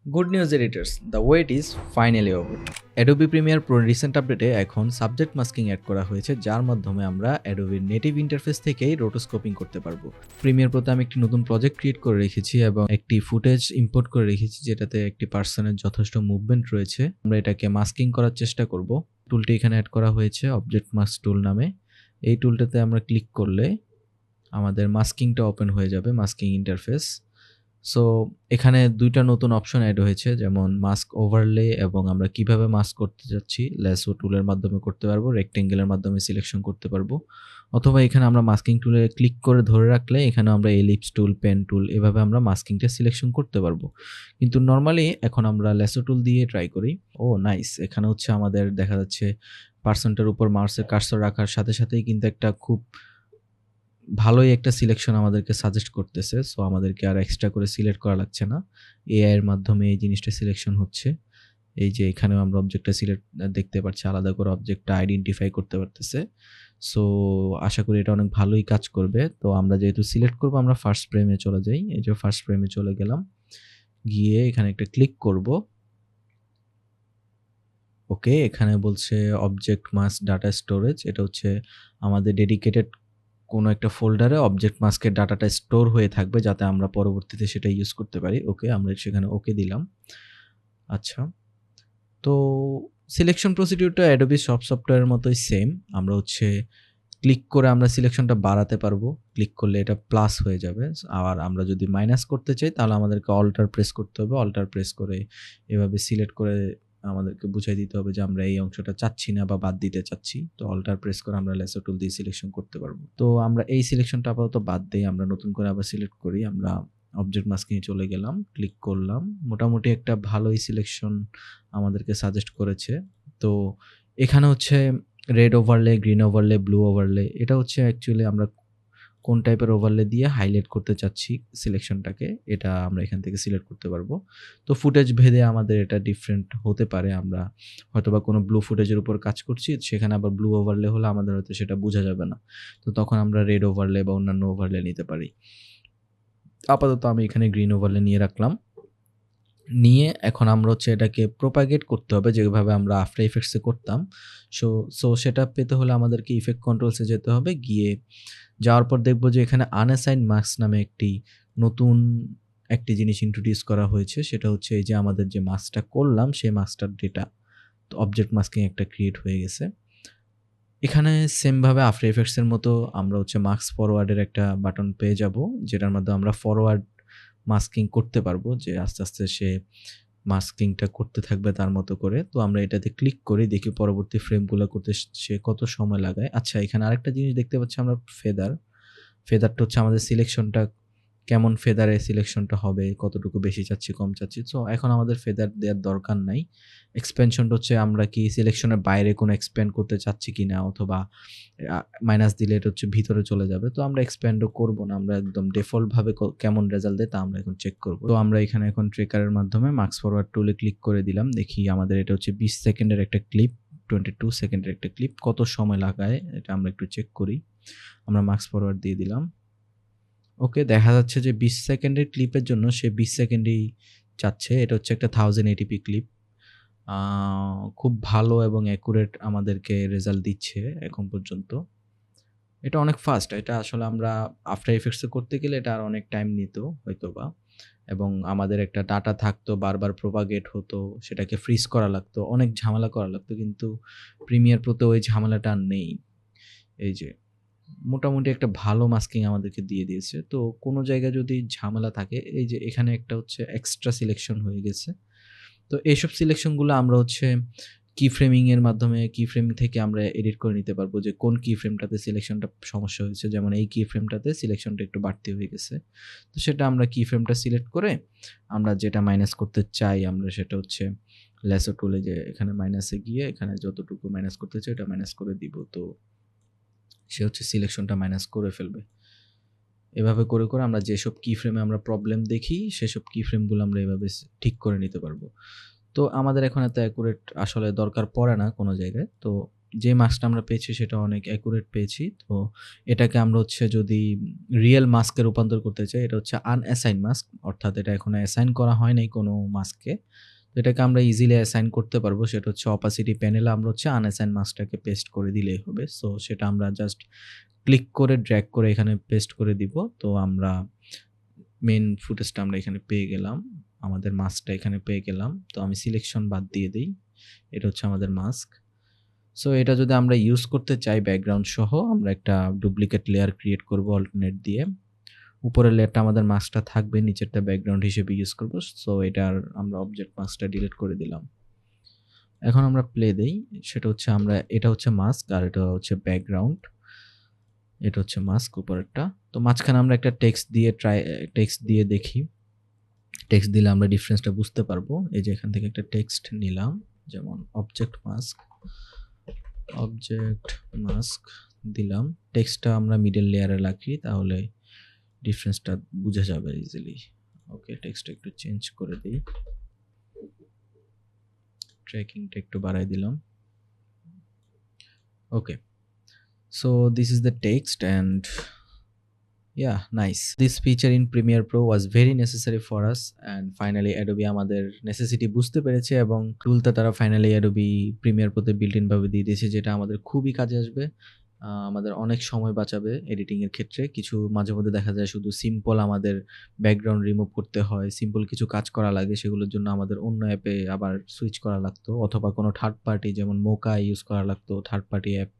Good news editors, the wait is finally over. Adobe Premiere Pro recent আপডেটে এখন subject masking add করা হয়েছে, যার মাধ্যমে আমরা অ্যাডোবির নেটিভ ইন্টারফেস থেকেই রোটোস্কোপিং করতে পারবো। প্রিমিয়ার প্রোতে আমি একটি নতুন প্রজেক্ট ক্রিয়েট করে রেখেছি এবং একটি ফুটেজ ইম্পোর্ট করে রেখেছি যেটাতে একটি পার্সনের যথেষ্ট মুভমেন্ট রয়েছে। আমরা এটাকে মাস্কিং করার চেষ্টা করব। টুলটি এখানে অ্যাড করা হয়েছে অবজেক্ট মাস্ক টুল নামে। এই টুলটাতে আমরা ক্লিক করলে আমাদের মাস্কিংটা ওপেন হয়ে যাবে, মাস্কিং ইন্টারফেস। সো এখানে ২ টা নতুন অপশন এড হয়েছে, যেমন মাস্ক ওভারলে এবং আমরা কিভাবে মাস্ক করতে যাচ্ছি ল্যাসো টুলের মাধ্যমে করতে পারবো, রেক্টেঙ্গেলের মাধ্যমে সিলেকশন করতে পারবো, অথবা এখানে আমরা মাস্কিং টুলে ক্লিক করে ধরে রাখলে এখানে আমরা এলিপস টুল, পেন টুল এভাবে আমরা মাস্কিংটা সিলেকশন করতে পারবো। কিন্তু নরমালি এখন আমরা ল্যাসো টুল দিয়ে ট্রাই করি। ও নাইস! এখানে হচ্ছে আমাদের দেখা যাচ্ছে পার্সনটার উপর মাউসের কার্সর রাখার সাথে সাথেই কিন্তু একটা খুব ভালোই একটা সিলেকশন আমাদেরকে সাজেস্ট করতেছে। সো আমাদেরকে আর এক্সট্রা করে সিলেক্ট করা লাগছে না। এআই এর মাধ্যমে এই জিনিসটা সিলেকশন হচ্ছে। এই যে এখানেও আমরা অবজেক্টটা দেখতে পাচ্ছি, আলাদা করে অবজেক্টটা আইডেন্টিফাই করতে পারতেছে। সো আশা করি এটা অনেক ভালোই কাজ করবে। তো আমরা যেহেতু সিলেক্ট করব, আমরা ফার্স্ট ফ্রেমে চলে যাই। এই যে ফার্স্ট ফ্রেমে চলে গেলাম। গিয়ে এখানে একটা ক্লিক করব। ওকে, এখানে বলছে অবজেক্ট মাস্ক ডাটা স্টোরেজ। এটা হচ্ছে আমাদের ডেডিকেটেড কোনো একটা ফোল্ডারে অবজেক্ট মাস্কের ডাটাটা স্টোর হয়ে থাকবে, যাতে আমরা পরবর্তীতে সেটা ইউজ করতে পারি। ওকে, আমরা সেখানে ওকে দিলাম। আচ্ছা, তো সিলেকশন প্রসিডিউরটা অ্যাডোবি সব সফটওয়্যারের মতোই সেম। আমরা হচ্ছে ক্লিক করে আমরা সিলেকশনটা বাড়াতে পারবো। ক্লিক করলে এটা প্লাস হয়ে যাবে। আর আমরা যদি মাইনাস করতে চাই তাহলে আমাদেরকে অল্টার প্রেস করতে হবে। অল্টার প্রেস করে এভাবে সিলেক্ট করে আমাদেরকে বুঝাই দিতে হবে যে আমরা এই অংশটা চাচ্ছি না বা বাদ দিতে চাচ্ছি। তো অল্টার প্রেস করে আমরা ল্যাসো টুল দিয়ে সিলেকশন করতে পারবো। তো আমরা এই সিলেকশনটা আপাতত বাদ দেই। আমরা নতুন করে আবার সিলেক্ট করি। আমরা অবজেক্ট মাস্কিং এ চলে গেলাম, ক্লিক করলাম। মোটামুটি একটা ভালোই সিলেকশন আমাদেরকে সাজেস্ট করেছে। তো এখানে হচ্ছে red overlay, green overlay, blue overlay, এটা হচ্ছে অ্যাকচুয়ালি আমরা কোন টাইপের ওভারলে দিয়ে হাইলাইট করতে চাচ্ছি সিলেকশনটাকে, এটা আমরা এখান থেকে সিলেক্ট করতে পারবো। তো ফুটেজ ভেদে আমাদের এটা ডিফারেন্ট হতে পারে। আমরা হয়তোবা কোনো ব্লু ফুটেজের উপর কাজ করছি, সেখানে আবার ব্লু ওভারলে হলে আমাদের হয়তো সেটা বোঝা যাবে না। তো তখন আমরা রেড ওভারলে বা অন্যান্য ওভারলে নিতে পারি। আপাতত আমি এখানে গ্রিন ওভারলে নিয়ে রাখলাম। নিয়ে এখন আমরা হচ্ছে এটাকে প্রোপাগেট করতে হবে যেভাবে আমরা আফটার ইফেক্টস এ করতাম। সো সো সেটা পেতে হলে আমাদেরকে ইফেক্ট কন্ট্রোলস এ যেতে হবে। গিয়ে যাওয়ার পর দেখব যে এখানে আনঅ্যাসাইন্ড মাস্ক নামে নতুন একটি জিনিস ইন্ট্রোডিউস করা হয়েছে। সেটা হচ্ছে এই যে আমাদের যে মাস্কটা করলাম সেই মাস্কটার ডেটা। তো অবজেক্ট মাস্কিং একটা ক্রিয়েট হয়ে গেছে। এখানে সেম ভাবে আফটার ইফেক্টস এর মতো আমরা হচ্ছে মাস্ক ফরওয়ার্ড এর একটা বাটন পেয়ে যাব, যেটার মাধ্যমে আমরা ফরওয়ার্ড মাস্কিং করতে পারবো, যে আস্তে আস্তে সে মাস্কিংটা করতে থাকবে তার মতো করে। তো আমরা এটাতে ক্লিক করি, দেখি পরবর্তী ফ্রেমগুলো করতে সে কত সময় লাগায়। আচ্ছা, এখানে আরেকটা জিনিস দেখতে পাচ্ছি আমরা, ফেদারটা হচ্ছে আমাদের সিলেকশনটা কেমন ফেদারে সিলেকশনটা হবে, কতটুকু বেশি চাচ্ছি কম চাচ্ছি। সো এখন আমাদের ফেদার দেওয়ার দরকার নাই। এক্সপেনশনটা হচ্ছে আমরা কি সিলেকশনের বাইরে কোনো এক্সপ্যান্ড করতে চাচ্ছি কিনা, অথবা মাইনাস দিলে এটা হচ্ছে ভিতরে চলে যাবে। তো আমরা এক্সপ্যান্ডও করব না, আমরা একদম ডিফল্ট ভাবে কেমন রেজাল্ট দেয় তা আমরা এখন চেক করব। তো আমরা এখানে এখন ট্রেকারের মাধ্যমে মার্কস ফরওয়ার্ড টুলে ক্লিক করে দিলাম। দেখি আমাদের এটা হচ্ছে 20 সেকেন্ডের একটা ক্লিপ, 22 সেকেন্ডের একটা ক্লিপ, কত সময় লাগায় এটা আমরা একটু চেক করি। আমরা মার্কস ফরওয়ার্ড দিয়ে দিলাম। ওকে, দেখা যাচ্ছে যে 20 সেকেন্ডের ক্লিপের জন্য সে 20 সেকেন্ডই চাচ্ছে। এটা হচ্ছে একটা 1080p ক্লিপ। খুব ভালো এবং অ্যাকুরেট আমাদেরকে রেজাল্ট দিচ্ছে এখন পর্যন্ত। এটা অনেক ফাস্ট। এটা আসলে আমরা আফটার ইফেক্টস এ করতে গেলে এটা আর অনেক টাইম নিত হয়তোবা, এবং আমাদের একটা ডাটা থাকতো, বারবার প্রোপাগেট হতো, সেটাকে ফ্রিজ করা লাগতো, অনেক ঝামেলা করা লাগতো। কিন্তু প্রিমিয়ার প্রোতে ওই ঝামেলাটা আর নেই। এই যে মোটামুটি একটা ভালো মাস্কিং আমাদেরকে দিয়ে দিয়েছে। তো কোনো জায়গায় যদি ঝামেলা থাকে, এই যে এখানে একটা হচ্ছে এক্সট্রা সিলেকশন হয়ে গেছে। তো এইসব সিলেকশনগুলো আমরা হচ্ছে কি ফ্রেমিং এর মাধ্যমে, কি ফ্রেম থেকে আমরা এডিট করে নিতে পারবো যে কোন কি ফ্রেমটাতে সিলেকশনটা সমস্যা হয়েছে। যেমন এই কি ফ্রেমটাতে সিলেকশনটা একটু বাড়তি হয়ে গেছে। তো সেটা আমরা কি ফ্রেমটা সিলেক্ট করে আমরা যেটা মাইনাস করতে চাই, আমরা সেটা হচ্ছে ল্যাসো টুলে যে এখানে মাইনাসে গিয়ে এখানে যতটুকু মাইনাস করতে চাই ওটা মাইনাস করে দিব। তো সে হচ্ছে সিলেকশনটা মাইনাস করে ফেলবে। এভাবে করে করে আমরা যেসব কি ফ্রেমে আমরা প্রবলেম দেখি সেসব কি ফ্রেমগুলো আমরা এভাবে ঠিক করে নিতে পারবো। তো আমাদের এখন এত অ্যাকুরেট আসলে দরকার পড়ে না কোনো জায়গায়। তো যে মাস্কটা আমরা পেয়েছি সেটা অনেক অ্যাকুরেট পেয়েছি। তো এটাকে আমরা হচ্ছে যদি রিয়েল মাস্কে রূপান্তর করতে চাই, এটা হচ্ছে আনঅ্যাসাইন মাস্ক। অর্থাৎ এটা এখনো অ্যাসাইন করা হয় নাই কোনো মাস্কে। তো এটাকে আমরা ইজিলি অ্যাসাইন করতে পারবো। সেটা হচ্ছে অপাসিটি প্যানেলে আমরা হচ্ছে আনঅ্যাসাইন মাস্কটাকে পেস্ট করে দিলেই হবে। সো সেটা আমরা জাস্ট ক্লিক করে ড্র্যাগ করে এখানে পেস্ট করে দিব। তো আমরা মেইন ফুটেজটা আমরা এখানে পেয়ে গেলাম। আমাদের মাস্কটা এখানে পেয়ে গেলাম। তো আমি সিলেকশন বাদ দিয়ে দেই। এটা হচ্ছে আমাদের মাস্ক। সো এটা যদি আমরা ইউজ করতে চাই ব্যাকগ্রাউন্ড সহ, আমরা একটা ডুপ্লিকেট লেয়ার ক্রিয়েট করব অল্টারনেট দিয়ে। উপরের লেয়ারটা আমাদের মাস্কটা থাকবে, নিচেরটা ব্যাকগ্রাউন্ড হিসেবে ইউজ করব। সো এটার আমরা অবজেক্ট মাস্কটা ডিলিট করে দিলাম। এখন আমরা প্লে দেই। সেটা হচ্ছে এটা হচ্ছে মাস্ক আর এটা হচ্ছে ব্যাকগ্রাউন্ড। এটা হচ্ছে মাস্ক উপরেরটা। তো মাঝখানে আমরা একটা টেক্সট দিয়ে দেখি। টেক্সট দিলে আমরা ডিফারেন্সটা বুঝতে পারবো। এই যে এখান থেকে একটা টেক্সট নিলাম, যেমন অবজেক্ট মাস্ক দিলাম। টেক্সটটা আমরা মিডল লেয়ারে রাখি, তাহলে ডিফারেন্সটা বুঝা যাবে ইজিলি। ওকে, টেক্সটটা একটু চেঞ্জ করে দিই। ট্র্যাকিংটা একটু বাড়াই দিলাম। ওকে, so this is the text and yeah, nice. This feature in Premiere Pro was very necessary for us and finally Adobe আমাদের necessity বুঝতে পেরেছে এবং টুলটা তারা ফাইনালি Adobe Premiere Pro তে built in ভাবে দিয়ে দিয়েছে, যেটা আমাদের খুবই কাজে আসবে। আমাদের অনেক সময় বাঁচাবে এডিটিং এর ক্ষেত্রে। কিছু মাঝে মধ্যে দেখা যায় শুধু সিম্পল আমাদের ব্যাকগ্রাউন্ড রিমুভ করতে হয়, সিম্পল কিছু কাজ করা লাগে, সেগুলোর জন্য আমাদের অন্য অ্যাপে আবার সুইচ করা লাগতো, অথবা কোনো থার্ড পার্টি যেমন মোকা ইউজ করা লাগতো, থার্ড পার্টি অ্যাপ।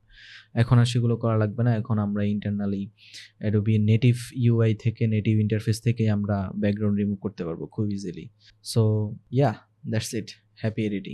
এখন আর সেগুলো করা লাগবে না। এখন আমরা ইন্টারনালি Adobe নেটিভ UI থেকে, নেটিভ ইন্টারফেস থেকেই আমরা ব্যাকগ্রাউন্ড রিমুভ করতে পারবো খুব easily. So yeah, that's it. Happy editing.